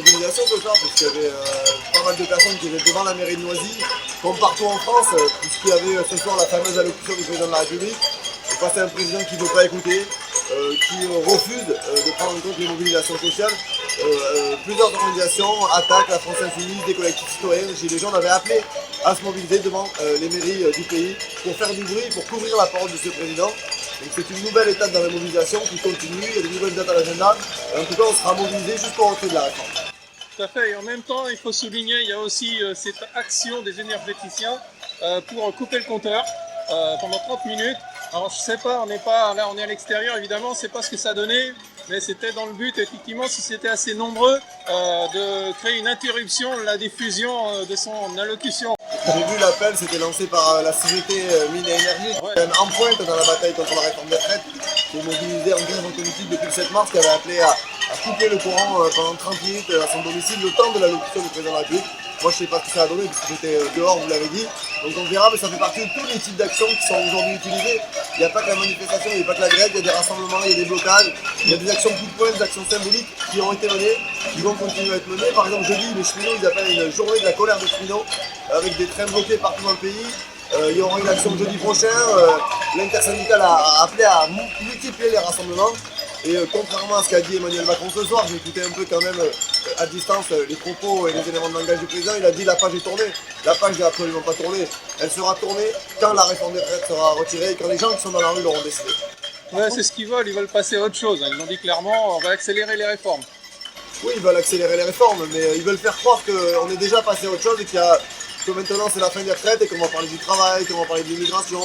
mobilisation ce soir, parce qu'il y avait pas mal de personnes qui étaient devant la mairie de Noisy, comme partout en France, puisqu'il y avait ce soir la fameuse allocution du président de la République. Et face à un président qui ne veut pas écouter, qui refuse de prendre en compte les mobilisations sociales, plusieurs organisations attaquent la France Insoumise, des collectifs citoyens, les Gilets jaunes avaient appelé à se mobiliser devant les mairies du pays pour faire du bruit, pour couvrir la parole de ce président. Donc c'est une nouvelle étape dans la mobilisation qui continue, il y a de nouvelles dates à l'agenda. En tout cas, on sera mobilisé jusqu'au retrait de la réforme. Tout à fait, et en même temps, il faut souligner, il y a aussi cette action des énergéticiens pour couper le compteur pendant 30 minutes. Alors je sais pas, on est à l'extérieur évidemment, on ne sait pas ce que ça donnait, mais c'était dans le but, effectivement, si c'était assez nombreux, de créer une interruption de la diffusion de son allocution. J'ai vu l'appel, c'était lancé par la CGT Mines et Énergie, qui est quand même en pointe dans la bataille contre la réforme des retraites, qui est mobilisée en grève politique depuis le 7 mars, qui avait appelé à couper le courant pendant 30 minutes à son domicile, le temps de l'allocution du président de la République. Moi je ne sais pas ce que ça a donné, puisque j'étais dehors, vous l'avez dit. Donc on verra, mais ça fait partie de tous les types d'actions qui sont aujourd'hui utilisées. Il n'y a pas que la manifestation, il n'y a pas que la grève, il y a des rassemblements, il y a des blocages, il y a des actions coup de poing, des actions symboliques qui ont été menées, qui vont continuer à être menées. Par exemple, jeudi, les cheminots, ils appellent une journée de la colère des cheminots, avec des trains bloqués partout dans le pays. Il y aura une action jeudi prochain. L'intersyndicale a appelé à multiplier les rassemblements. Et contrairement à ce qu'a dit Emmanuel Macron ce soir, j'ai écouté un peu quand même à distance les propos et les éléments de langage du président. Il a dit la page est tournée. La page n'est absolument pas tournée. Elle sera tournée quand la réforme des retraites sera retirée et quand les gens qui sont dans la rue l'auront décidé. Ouais, c'est ce qu'ils veulent passer à autre chose. Ils ont dit clairement, on va accélérer les réformes. Oui, ils veulent accélérer les réformes, mais ils veulent faire croire qu'on est déjà passé à autre chose et que maintenant c'est la fin des retraites et qu'on va parler du travail, qu'on va parler de l'immigration,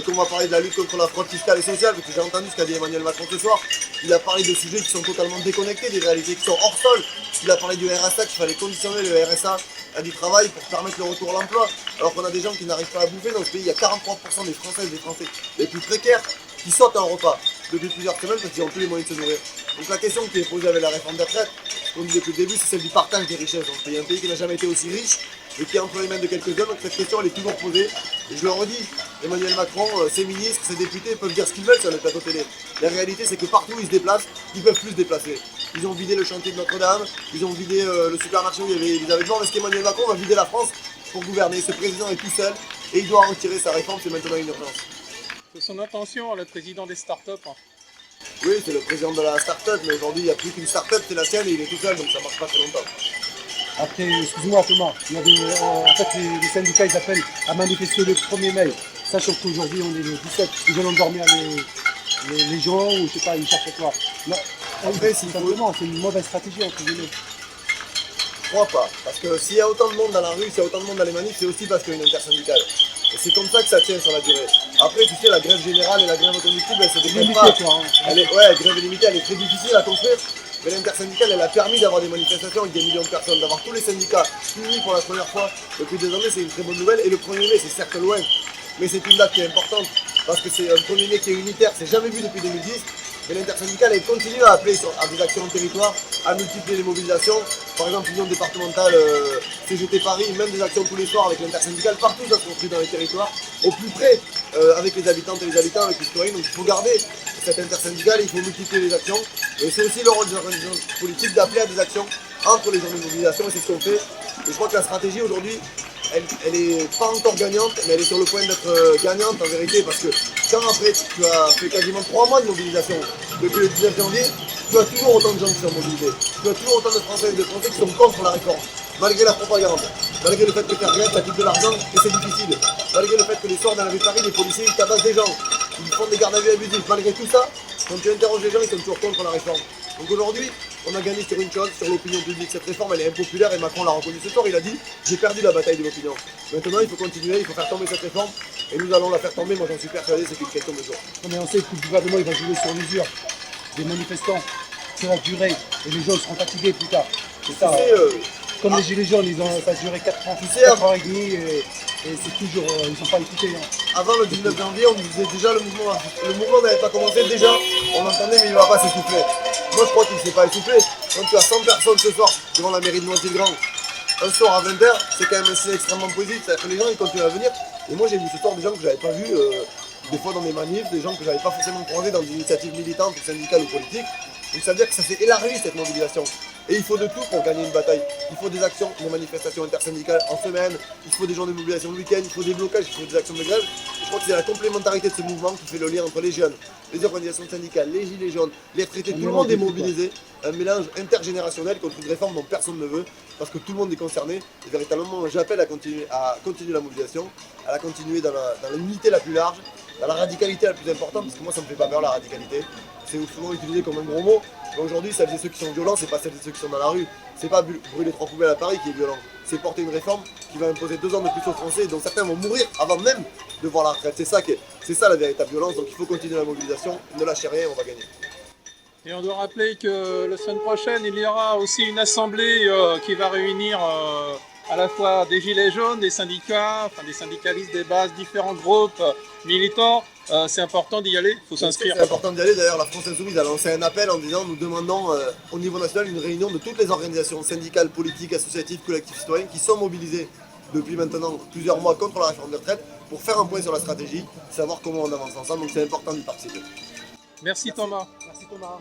qu'on va parler de la lutte contre la fraude fiscale et sociale, parce que j'ai entendu ce qu'a dit Emmanuel Macron ce soir. Il a parlé de sujets qui sont totalement déconnectés, des réalités qui sont hors sol. Il a parlé du RSA, qu'il fallait conditionner le RSA à du travail pour permettre le retour à l'emploi, alors qu'on a des gens qui n'arrivent pas à bouffer. Dans ce pays, il y a 43% des Françaises et des Français les plus précaires qui sautent un repas depuis plusieurs semaines parce qu'ils n'ont plus les moyens de se nourrir. Donc la question qui est posée avec la réforme des retraites, comme je disais depuis le début, c'est celle du partage des richesses dans ce pays. Un pays qui n'a jamais été aussi riche, mais qui est entre les mains de quelques-uns. Donc cette question elle est toujours posée. Et je le redis, Emmanuel Macron, ses ministres, ses députés peuvent dire ce qu'ils veulent sur le plateau télé. La réalité c'est que partout où ils se déplacent, ils ne peuvent plus se déplacer. Ils ont vidé le chantier de Notre-Dame, ils ont vidé le supermarché où il y avait Elisabeth Borne. Est-ce qu'Emmanuel Macron va vider la France pour gouverner? Ce président est tout seul et il doit retirer sa réforme, c'est maintenant une urgence. C'est son intention, le président des startups. Oui, c'est le président de la start-up, mais aujourd'hui il n'y a plus qu'une start-up, c'est la sienne et il est tout seul, donc ça ne marche pas très longtemps. Après, excuse-moi Thomas, il y avait, en fait les syndicats ils appellent à manifester le 1er mai, sachant qu'aujourd'hui on est le 17, ils veulent endormir les gens ou je sais pas, ils cherchent quoi. Non, après, c'est une mauvaise stratégie entre guillemets. Je crois pas, parce que s'il y a autant de monde dans la rue, s'il y a autant de monde dans les manifs, c'est aussi parce qu'il y a une intersyndicale. Et c'est comme ça que ça tient sur la durée. Après, tu sais, la grève générale et la grève automatique, elle se décrète pas. La grève limitée, elle est très difficile à construire. Mais l'intersyndicale, elle a permis d'avoir des manifestations avec des millions de personnes, d'avoir tous les syndicats unis pour la première fois depuis des années, c'est une très bonne nouvelle. Et le 1er mai, c'est certes loin, mais c'est une date qui est importante, parce que c'est un 1er mai qui est unitaire, c'est jamais vu depuis 2010. Mais l'intersyndicale, elle continue à appeler à des actions en territoire, à multiplier les mobilisations. Par exemple, l'union départementale CGT Paris, même des actions tous les soirs avec l'intersyndicale, partout ça se construit dans les territoires, au plus près, avec les habitantes et les habitants, avec les citoyens. Donc il faut garder cette intersyndicale, il faut multiplier les actions. Et c'est aussi le rôle des organisations politiques d'appeler à des actions entre les journées de mobilisation, et c'est ce qu'on fait. Et je crois que la stratégie aujourd'hui, elle est pas encore gagnante, mais elle est sur le point d'être gagnante en vérité, parce que quand après tu as fait quasiment 3 mois de mobilisation, depuis le 19 janvier, tu as toujours autant de gens qui sont mobilisés, tu as toujours autant de Françaises et de Français qui sont contre la réforme, malgré la propagande, malgré le fait que faire grève, ça coûte de l'argent et c'est difficile, malgré le fait que les soirs dans la rue de Paris, les policiers ils tabassent des gens, ils font des gardes à vue abusifs, malgré tout ça, quand tu interroges les gens, ils sont toujours contre la réforme. Donc aujourd'hui, on a gagné sur une chose, sur l'opinion publique. Cette réforme, elle est impopulaire et Macron l'a reconnu ce soir. Il a dit, j'ai perdu la bataille de l'opinion. Maintenant, il faut continuer, il faut faire tomber cette réforme et nous allons la faire tomber. Moi, j'en suis persuadé, c'est une question de jour. Mais on sait que le gouvernement il va jouer sur l'usure des manifestants sur la durée et les gens seront fatigués plus tard. C'est ça. Comme les gilets jaunes, ça a duré 4 ans, 4 ans et demi et c'est toujours, ils ne sont pas écoutés. Avant le 19 janvier, on disait déjà le mouvement n'avait pas commencé, déjà on entendait mais il ne va pas s'essouffler. Moi je crois qu'il ne s'est pas essoufflé. Quand tu as 100 personnes ce soir devant la mairie de Noisy-le-Grand, un soir à 20h, c'est quand même un signe extrêmement positif, c'est-à-dire que les gens ils continuent à venir. Et moi j'ai vu ce soir des gens que je n'avais pas vus, des fois dans des manifs, des gens que je n'avais pas forcément croisés dans des initiatives militantes, syndicales ou politiques. Donc ça veut dire que ça s'est élargi cette mobilisation. Et il faut de tout pour gagner une bataille. Il faut des actions, des manifestations intersyndicales en semaine, il faut des journées de mobilisation le week-end, il faut des blocages, il faut des actions de grève. Et je crois que c'est la complémentarité de ce mouvement qui fait le lien entre les jeunes, les organisations syndicales, les gilets jaunes, les retraités, tout le monde est mobilisé. Un mélange intergénérationnel contre une réforme dont personne ne veut, parce que tout le monde est concerné. Et véritablement, j'appelle à continuer la mobilisation, à la continuer dans l'unité la plus large, dans la radicalité la plus importante, parce que moi ça me fait pas peur la radicalité. C'est souvent utilisé comme un gros mot. Mais aujourd'hui, celles et ceux qui sont violents, c'est pas celles et ceux qui sont dans la rue. C'est pas brûler 3 poubelles à Paris qui est violent. C'est porter une réforme qui va imposer 2 ans de plus aux Français, dont certains vont mourir avant même de voir la retraite. C'est ça la véritable violence. Donc il faut continuer la mobilisation. Ne lâchez rien, on va gagner. Et on doit rappeler que la semaine prochaine, il y aura aussi une assemblée qui va réunir à la fois des gilets jaunes, des syndicats, enfin des syndicalistes, des bases, différents groupes militants. C'est important d'y aller, il faut s'inscrire. C'est important d'y aller. D'ailleurs, la France Insoumise a lancé un appel en disant nous demandons au niveau national une réunion de toutes les organisations syndicales, politiques, associatives, collectifs citoyens qui sont mobilisés depuis maintenant plusieurs mois contre la réforme des retraites pour faire un point sur la stratégie, savoir comment on avance ensemble. Donc c'est important d'y participer. Merci Thomas. Merci Thomas.